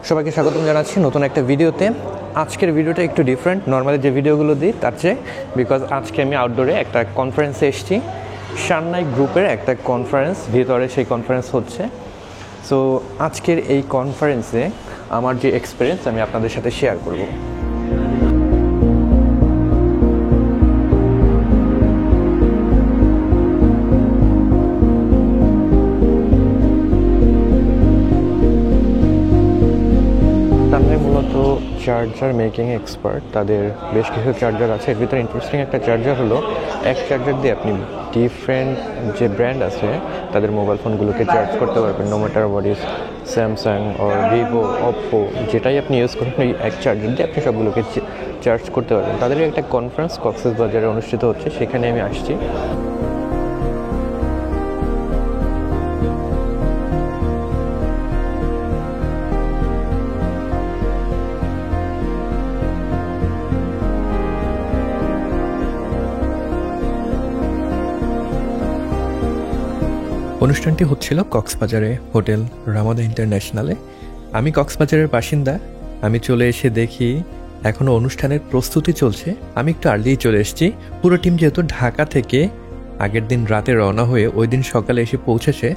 সবাইকে স্বাগতম জানাচ্ছি নতুন একটা ভিডিওতে। আজকের ভিডিওটা একটু ডিফারেন্ট নর্মালি যে ভিডিওগুলো দিই তার চেয়ে, বিকজ আজকে আমি আউটডোরে একটা কনফারেন্সে এসেছি। সান্নাই গ্রুপের একটা কনফারেন্স, ভিতরে সেই কনফারেন্স হচ্ছে। সো আজকের এই কনফারেন্সে আমার যে এক্সপিরিয়েন্স আমি আপনাদের সাথে শেয়ার করব। মূলত চার্জার মেকিং এক্সপার্ট, তাদের বেশ কিছু চার্জার আছে। এর ভিতরে ইন্টারেস্টিং একটা চার্জার হলো এক চার্জার দিয়ে আপনি ডিফারেন্ট যে ব্র্যান্ড আছে তাদের মোবাইল ফোনগুলোকে চার্জ করতে পারবেন। No matter what is Samsung or Vivo, Oppo, যেটাই আপনি ইউজ করেন এই এক চার্জার দিয়ে আপনি সবগুলোকে চার্জ করতে পারবেন। তাদের একটা কনফারেন্স কক্সবাজারে অনুষ্ঠিত হচ্ছে, সেখানে আমি আসছি। অনুষ্ঠানটি হচ্ছিল কক্সবাজারে হোটেল রামাদা ইন্টারন্যাশনালে। আমি কক্সবাজারের বাসিন্দা। আমি চলে এসে দেখি এখনও অনুষ্ঠানের প্রস্তুতি চলছে। আমি একটু আর্লিই চলে এসেছি। পুরো টিম যেহেতু ঢাকা থেকে আগের দিন রাতে রওনা হয়ে ওই দিন সকালে এসে পৌঁছেছে,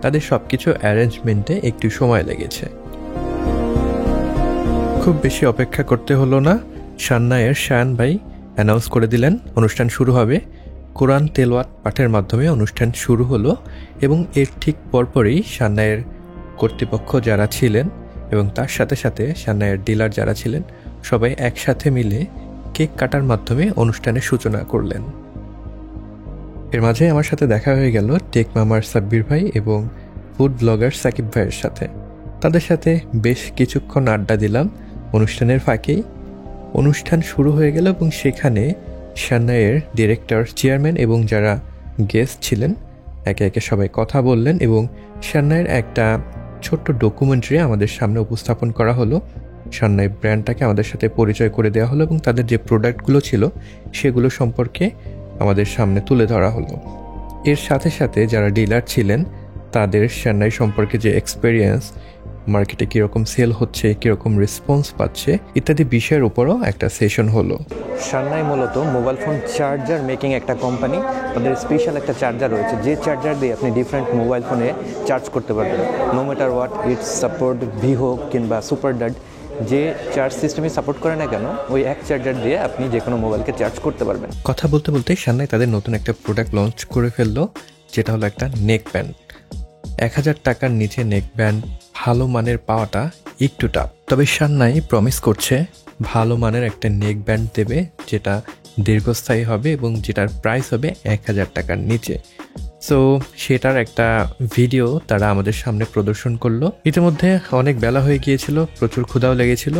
তাদের সব কিছু অ্যারেঞ্জমেন্টে একটু সময় লেগেছে। খুব বেশি অপেক্ষা করতে হলো না। সান্নাইয়ের শায়ান ভাই অ্যানাউন্স করে দিলেন অনুষ্ঠান শুরু হবে। কোরআন তেলাওয়াত পাঠের মাধ্যমে অনুষ্ঠান শুরু হলো এবং এর ঠিক পরপরই সান্নাইয়ের কর্তৃপক্ষ যারা ছিলেন এবং তার সাথে সাথে সান্নাইয়ের ডিলার যারা ছিলেন সবাই একসাথে মিলে কেক কাটার মাধ্যমে অনুষ্ঠানের সূচনা করলেন। এর মাঝে আমার সাথে দেখা হয়ে গেল টেক মামার সাব্বির ভাই এবং ফুড ব্লগার সাকিব ভাইয়ের সাথে। তাদের সাথে বেশ কিছুক্ষণ আড্ডা দিলাম। অনুষ্ঠানের ফাঁকেই অনুষ্ঠান শুরু হয়ে গেল এবং সেখানে সান্নাইয়ের ডিরেক্টর, চেয়ারম্যান এবং যারা গেস্ট ছিলেন একে একে সবাই কথা বললেন এবং সান্নাইয়ের একটা ছোট্ট ডকুমেন্টারি আমাদের সামনে উপস্থাপন করা হলো। সান্নাই ব্র্যান্ডটাকে আমাদের সাথে পরিচয় করে দেওয়া হলো এবং তাদের যে প্রোডাক্টগুলো ছিল সেগুলো সম্পর্কে আমাদের সামনে তুলে ধরা হলো। এর সাথে সাথে যারা ডিলার ছিলেন তাদের সান্নাই সম্পর্কে যে এক্সপেরিয়েন্স, মার্কেটে কীরকম সেল হচ্ছে, কীরকম রেসপন্স পাচ্ছে ইত্যাদি বিষয়ের উপরও একটা সেশন হলো। সান্নাই মূলত মোবাইল ফোন চার্জার মেকিং একটা কোম্পানি। তাদের স্পেশাল একটা চার্জার রয়েছে যে চার্জার দিয়ে আপনি ডিফারেন্ট মোবাইল ফোনে চার্জ করতে পারবেন। No matter what it's support Vivo কিংবা সুপার ডাড, যে চার্জ সিস্টেমে সাপোর্ট করে না কেন ওই এক চার্জার দিয়ে আপনি যে কোনো মোবাইলকে চার্জ করতে পারবেন। কথা বলতে বলতে সান্নাই তাদের নতুন একটা প্রোডাক্ট লঞ্চ করে ফেললো, যেটা হলো একটা নেক ব্যান্ড। 1000 টাকার নিচে নেক ব্যান্ড ভালো মানের পাওয়াটা একটু টাফ, তবে সান্নাই প্রমিস করছে ভালো মানের একটা নেক ব্যান্ড দেবে যেটা দীর্ঘস্থায়ী হবে এবং যেটার প্রাইস হবে 1000 টাকার নিচে। সো সেটার একটা ভিডিও তারা আমাদের সামনে প্রদর্শন করলো। ইতিমধ্যে অনেক বেলা হয়ে গিয়েছিল, প্রচুর ক্ষুধাও লেগেছিল।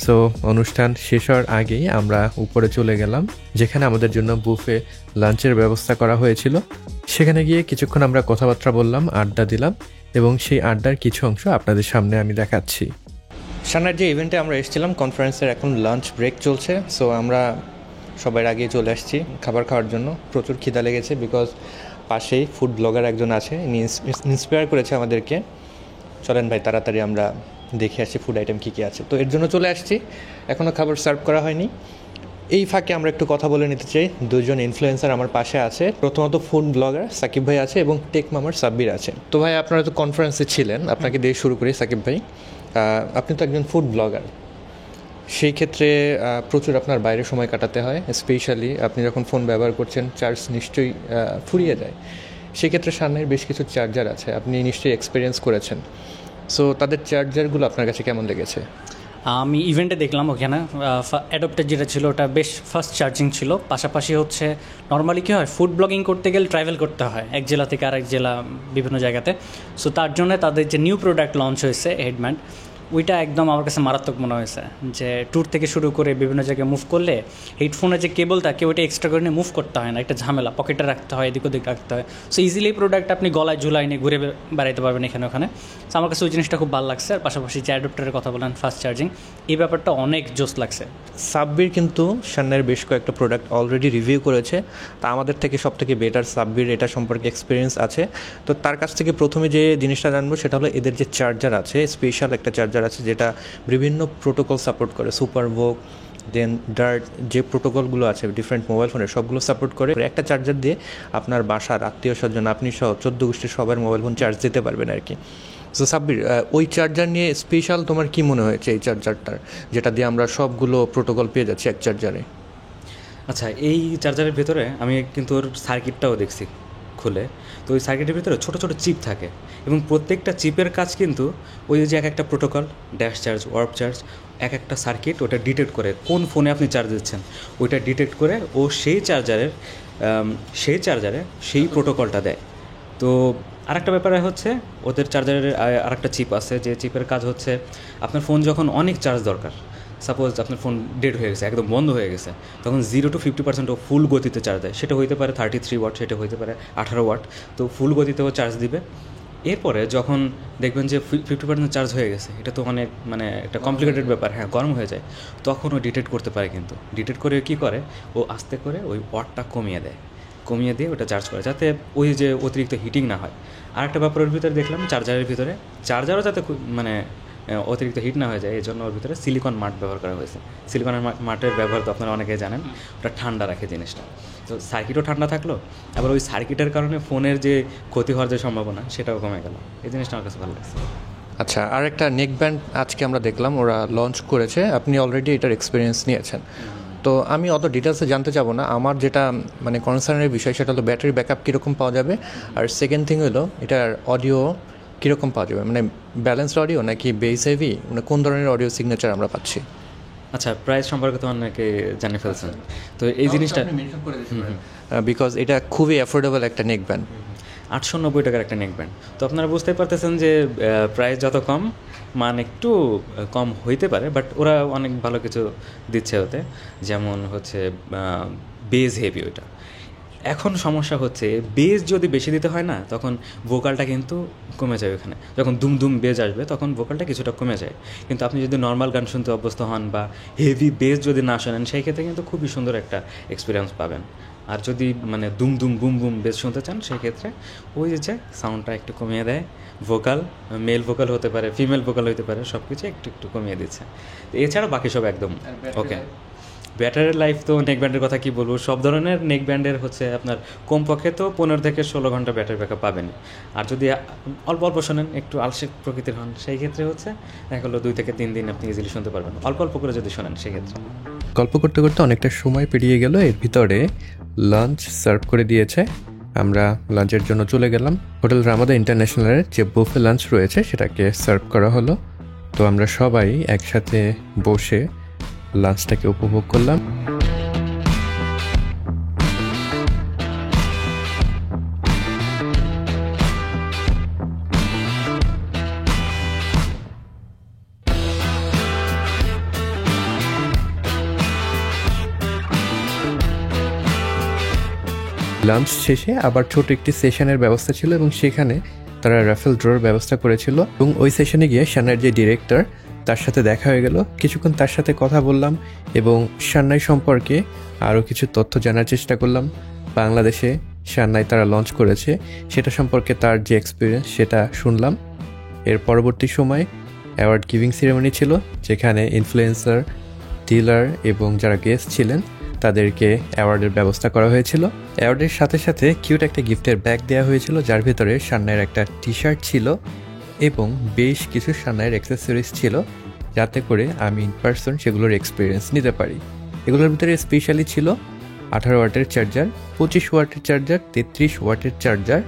সো অনুষ্ঠান শেষ হওয়ার আগেই আমরা উপরে চলে গেলাম, যেখানে আমাদের জন্য বুফে লাঞ্চের ব্যবস্থা করা হয়েছিল। সেখানে গিয়ে কিছুক্ষণ আমরা কথাবার্তা বললাম, আড্ডা দিলাম এবং সেই আড্ডার কিছু অংশ আপনাদের সামনে আমি দেখাচ্ছি। সান্নাইয়ের যে ইভেন্টে আমরা এসেছিলাম, কনফারেন্সের এখন লাঞ্চ ব্রেক চলছে। সো আমরা সবার আগেই চলে আসছি খাবার খাওয়ার জন্য। প্রচুর খিদা লেগেছে, বিকজ পাশেই ফুড ব্লগার একজন আছে, ইনি ইন্সপায়ার করেছে আমাদেরকে। চলেন ভাই তাড়াতাড়ি আমরা দেখে আসছি ফুড আইটেম কী কী আছে। তো এর জন্য চলে আসছি, এখনও খাবার সার্ভ করা হয়নি। এই ফাঁকে আমরা একটু কথা বলে নিতে চাই। দুজন ইনফ্লুয়েন্সার আমার পাশে আছে। প্রথমত ফুড ব্লগার সাকিব ভাই আছে এবং টেক মামার সাব্বির আছে। তো ভাই আপনারা তো কনফারেন্সে ছিলেন, আপনাকে দিয়ে শুরু করি। সাকিব ভাই, আপনি তো একজন ফুড ব্লগার, সেই ক্ষেত্রে প্রচুর আপনার বাইরে সময় কাটাতে হয়। স্পেশালি আপনি যখন ফোন ব্যবহার করছেন চার্জ নিশ্চয়ই ফুরিয়ে যায়। সেক্ষেত্রে সান্নাইয়ের বেশ কিছু চার্জার আছে, আপনি নিশ্চয়ই এক্সপিরিয়েন্স করেছেন। সো তাদের চার্জারগুলো আপনার কাছে কেমন লেগেছে? আমি ইভেন্টে দেখলাম ওখানে অ্যাডপ্টার যেটা ছিল ওটা বেশ ফাস্ট চার্জিং ছিল। পাশাপাশি হচ্ছে নর্মালি কী হয়, ফুড ব্লগিং করতে গেলে ট্রাভেল করতে হয় এক জেলা থেকে আরেক জেলা, বিভিন্ন জায়গাতে। সো তার জন্য তাদের যে নিউ প্রোডাক্ট লঞ্চ হয়েছে হেডব্যান্ড, ওইটা একদম আমার কাছে মারাত্মক মনে হয়েছে। যে ট্যুর থেকে শুরু করে বিভিন্ন জায়গায় মুভ করলে হেডফোনের যে কেবল থাকে ওইটা এক্সট্রা করে নিয়ে মুভ করতে হয় না, একটা ঝামেলা, পকেটে রাখতে হয়, এদিক ওদিক রাখতে হয়। সো ইজিলি প্রোডাক্ট আপনি গলায় ঝুলাই নিয়ে ঘুরে বেড়াইতে পারবেন এখানে ওখানে। সো আমার কাছে ওই জিনিসটা খুব ভালো লাগছে। আর পাশাপাশি যে অ্যাডপ্টারের কথা বলেন, ফাস্ট চার্জিং, এই ব্যাপারটা অনেক জোস লাগছে। সাব্বির কিন্তু সান্নাইয়ের বেশ কয়েকটা প্রোডাক্ট অলরেডি রিভিউ করেছে, তা আমাদের থেকে সব থেকে বেটার সাব্বির এটা সম্পর্কে এক্সপিরিয়েন্স আছে। তো তার কাছ থেকে প্রথমে যে জিনিসটা জানবো সেটা হলো এদের যে চার্জার আছে, স্পেশাল একটা চার্জার চার্জার আছে যেটা বিভিন্ন প্রোটোকল সাপোর্ট করে, সুপার ভোক, দেন ডার্ট, যে প্রোটোকলগুলো আছে ডিফারেন্ট মোবাইল ফোনের সবগুলো সাপোর্ট করে। একটা চার্জার দিয়ে আপনার বাসার আত্মীয় স্বজন, আপনি সহ 14 গোষ্ঠীর সবার মোবাইল ফোন চার্জ দিতে পারবেন আর কি। সো সাব্বির, ওই চার্জার নিয়ে স্পেশাল তোমার কি মনে হয়েছে এই চার্জারটার, যেটা দিয়ে আমরা সবগুলো প্রোটোকল পেয়ে যাচ্ছি এক চার্জারে? আচ্ছা, এই চার্জারের ভেতরে আমি কিন্তু ওর সার্কিটটাও দেখছি খুলে। তো ওই সার্কিটের ভিতরে ছোটো ছোটো চিপ থাকে এবং প্রত্যেকটা চিপের কাজ কিন্তু ওই যে এক একটা protocol, dash charge, warp charge, এক একটা সার্কিট ওটা ডিটেক্ট করে কোন ফোনে আপনি চার্জ দিচ্ছেন, ওইটা ডিটেক্ট করে ও সেই চার্জারে সেই প্রোটোকলটা দেয়। তো আরেকটা ব্যাপারে হচ্ছে ওদের চার্জারের আরেকটা চিপ আছে, যে চিপের কাজ হচ্ছে আপনার ফোন যখন অনেক চার্জ দরকার, সাপোজ আপনার ফোন ডেড হয়ে গেছে, একদম বন্ধ হয়ে গেছে, তখন 0 to 50% ও ফুল গতিতে চার্জ দেয়। সেটা হইতে পারে 33 ওয়াট, সেটা হইতে পারে 18 ওয়াট। তো ফুল গতিতেও চার্জ দিবে। এরপরে যখন দেখবেন যে 50% চার্জ হয়ে গেছে, এটা তো অনেক একটা কমপ্লিকেটেড ব্যাপার, হ্যাঁ গরম হয়ে যায়, তখন ও ডিটেক্ট করতে পারে। কিন্তু ডিটেক্ট করে কী করে, ও আস্তে করে ওই ওয়াটটা কমিয়ে দিয়ে ওটা চার্জ করে, যাতে ওই যে অতিরিক্ত হিটিং না হয়। আর একটা ব্যাপারের ভিতরে দেখলাম চার্জারের ভিতরে, চার্জারও যাতে অতিরিক্ত হিট না হয়ে যায়, এই জন্য ওর ভিতরে সিলিকন মার্ট ব্যবহার করা হয়েছে। সিলিকনের মার্টের ব্যবহার তো আপনারা অনেকেই জানেন, ওটা ঠান্ডা রাখে জিনিসটা। তো সার্কিটও ঠান্ডা থাকলো, আবার ওই সার্কিটের কারণে ফোনের যে ক্ষতি হওয়ার যে সম্ভাবনা সেটাও কমে গেল। এই জিনিসটা আমার কাছে ভালো লাগছে। আচ্ছা, আর একটা নেক ব্যান্ড আজকে আমরা দেখলাম ওরা লঞ্চ করেছে, আপনি অলরেডি এটার এক্সপিরিয়েন্স নিয়েছেন। তো আমি অত ডিটেলসে জানতে যাবো না, আমার যেটা কনসার্নের বিষয় সেটা হলো ব্যাটারি ব্যাকআপ কীরকম পাওয়া যাবে, আর সেকেন্ড থিং হলো এটার অডিও কীরকম পাওয়া যাবে, ব্যালেন্সড অডিও নাকি বেস হেভি, কোন ধরনের অডিও সিগনেচার আমরা পাচ্ছি। আচ্ছা, প্রাইস সম্পর্কে তো অনেকে জানিয়ে ফেলছেন, তো এই জিনিসটা বিকজ এটা খুবই অ্যাফোর্ডেবল একটা নেক ব্যান্ড, 890 টাকার একটা নেক ব্যান্ড। তো আপনারা বুঝতেই পারতেছেন যে প্রাইস যত কম, মান একটু কম হইতে পারে, বাট ওরা অনেক ভালো কিছু দিচ্ছে ওতে, যেমন হচ্ছে বেজ হেভি ওইটা। এখন সমস্যা হচ্ছে বেজ যদি বেশি দিতে হয় না, তখন ভোকালটা কিন্তু কমে যায়। ওখানে যখন দুম দুম বেজ আসবে তখন ভোকালটা কিছুটা কমে যায়। কিন্তু আপনি যদি নর্মাল গান শুনতে অভ্যস্ত হন বা হেভি বেজ যদি না শোনেন, সেই ক্ষেত্রে কিন্তু খুবই সুন্দর একটা এক্সপিরিয়েন্স পাবেন। আর যদি দুম দুম বুম বুম বেজ শুনতে চান, সেই ক্ষেত্রে ওই যে সাউন্ডটা একটু কমিয়ে দেয়। ভোকাল, মেল ভোকাল হতে পারে, ফিমেল ভোকাল হতে পারে, সব কিছু একটু একটু কমিয়ে দিচ্ছে। এছাড়া বাকি সব একদম ওকে। ব্যাটারি লাইফ তো নেক ব্যান্ডের কথা কী বলবো, সব ধরনের নেক ব্যান্ডের হচ্ছে আপনার কমপক্ষে তো 15 থেকে 16 ঘন্টা ব্যাটারি ব্যাকআপ পাবেন। আর যদি অল্প অল্প শোনেন, একটু আলসে প্রকৃতির হন, সেই ক্ষেত্রে হচ্ছে দেখা হলো 2 থেকে 3 দিন আপনি ইজিলি শুনতে পারবেন, অল্প অল্প করে যদি শোনেন সেই ক্ষেত্রে। গল্প করতে করতে অনেকটা সময় পেরিয়ে গেল, এর ভিতরে লাঞ্চ সার্ভ করে দিয়েছে। আমরা লাঞ্চের জন্য চলে গেলাম। হোটেল রামাদা ইন্টারন্যাশনালের যে বুফে লাঞ্চ রয়েছে সেটাকে সার্ভ করা হলো। তো আমরা সবাই একসাথে বসে লাঞ্চটাকে উপভোগ করলাম। লাঞ্চ শেষে আবার ছোট একটি সেশনের ব্যবস্থা ছিল এবং সেখানে তারা রাফেল ড্রর ব্যবস্থা করেছিল, এবং ওই সেশনে গিয়ে শান্নার যে ডিরেক্টর তার সাথে দেখা হয়ে গেল। কিছুক্ষণ তার সাথে কথা বললাম এবং শান্নাই সম্পর্কে আরও কিছু তথ্য জানার চেষ্টা করলাম। বাংলাদেশে শান্নাই তারা লঞ্চ করেছে সেটা সম্পর্কে তার যে এক্সপিরিয়েন্স সেটা শুনলাম। এর পরবর্তী সময় অ্যাওয়ার্ড গিভিং সেরেমনি ছিল, যেখানে ইনফ্লুয়েন্সার, ডিলার এবং যারা গেস্ট ছিলেন তাদেরকে অ্যাওয়ার্ডের ব্যবস্থা করা হয়েছিল। অ্যাওয়ার্ডের সাথে সাথে কিউট একটা গিফটের ব্যাগ দেওয়া হয়েছিল, যার ভিতরে শান্নাইয়ের একটা টি শার্ট ছিল এবং বেশ কিছু শান্নাইয়ের অ্যাক্সেসরিজ ছিল, যাতে করে আমি ইন পার্সন সেগুলোর এক্সপিরিয়েন্স নিতে পারি। এগুলোর ভিতরে স্পেশালি ছিল 18 ওয়াটের চার্জার, 25 ওয়াটের চার্জার, 33 ওয়াটের চার্জার,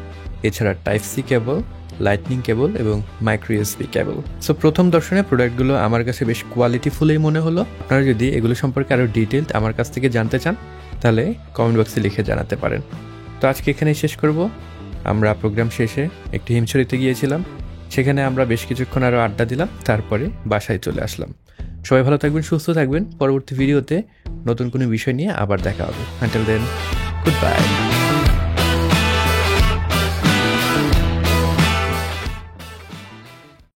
এছাড়া টাইপ সি কেবল, লাইটনিং কেবল এবং মাইক্রো ইউএসবি কেবল। সো প্রথম দর্শনে প্রোডাক্টগুলো আমার কাছে বেশ কোয়ালিটিফুলই মনে হলো। আপনারা যদি এগুলো সম্পর্কে আরও ডিটেলড আমার কাছ থেকে জানতে চান তাহলে কমেন্ট বক্সে লিখে জানাতে পারেন। তো আজকে এখানেই শেষ করব। আমরা প্রোগ্রাম শেষে একটি হিমছড়িতে গিয়েছিলাম, সেখানে আমরা বেশ কিছুক্ষণ আরও আড্ডা দিলাম, তারপরে বাসায় চলে আসলাম। সবাই ভালো থাকবেন, সুস্থ থাকবেন। পরবর্তী ভিডিওতে নতুন কোনো বিষয় নিয়ে আবার দেখা হবে। Until then, good by.